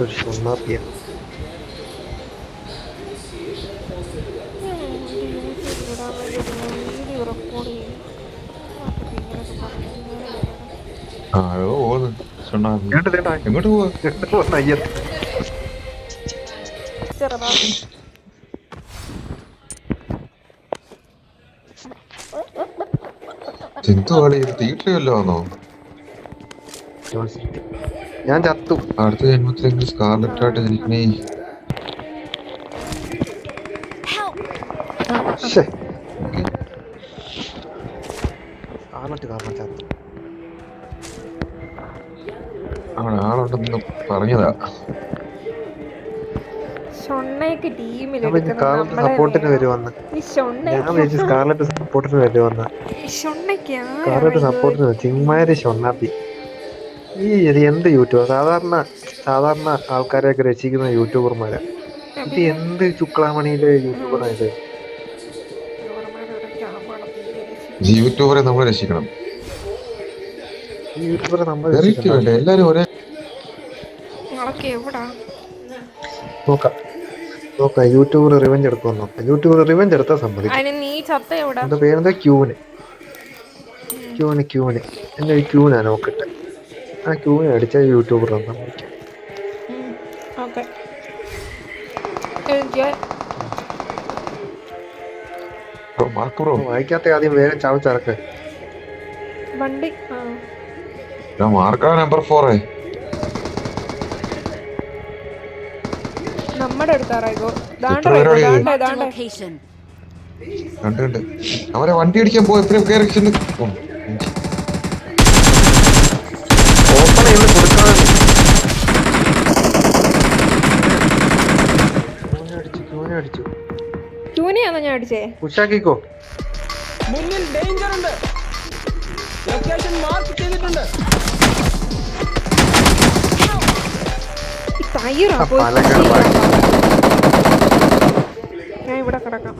ഒരു ഷൊണ്ണാപ്പിയ എങ്ങോട്ട് പോവാ? എന്തുവാളി തിയേറ്ററിൽ വല്ലോ ആണോ? ഞാൻ ചത്തു. അടുത്ത ജന്മത്തിലെങ്കിലും സ്കാർലറ്റ് ആയിട്ട് ജനിക്കണേ. അവിടെ ആളുണ്ടെന്ന് പറഞ്ഞതാ. സപ്പോർട്ടിന് വരുവന്ന് ഞാൻ വിചാരിച്ചു. സ്കാർലറ്റ് സപ്പോർട്ടിന് വരുവന്ന്. സ്കാർലറ്റ് സപ്പോർട്ടിന് ചിമ്മാരി ഷൊണ്ണാപ്പി. ഇത് എന്ത് യൂട്യൂബർ? സാധാരണ ആൾക്കാരെയൊക്കെ രക്ഷിക്കുന്ന യൂട്യൂബർമാരാ. ഇത് എന്ത് ചുക്ലാമണിയിലെ യൂട്യൂബറാ ഇത്? യൂട്യൂബറെ നമ്മൾ രക്ഷിക്കണം. യൂട്യൂബറെ നമ്മൾ എല്ലാരും ഒരേ നോക്കാം. യൂട്യൂബർ റിവെഞ്ച് എടുക്കുമെന്ന് നോക്കാം. യൂട്യൂബർ റിവെഞ്ച് എടുത്താൽ സമ്മതിക്കും. എന്റെ പേരെന്താ? ക്യൂന്. എന്റെ ക്യൂനാ നോക്കട്ടെ. ആ ക്യൂനെ അടിച്ച യൂട്യൂബർ സമ്മതിക്കും. വായിക്കാത്ത ആദ്യം വേഗം ചാവിച്ചിറക്ക്. മാർക്കാ നമ്പർ 4. അവരെ വണ്ടി അടിക്കാൻ പോയി. ഉഷാക്കിക്കോ. മുന്നിൽ ഡേഞ്ചർ ഉണ്ട്. ലൊക്കേഷൻ മാർക്ക് ചെയ്തിട്ടുണ്ട്. ഞാൻ ഇവിടെ കിടക്കാം.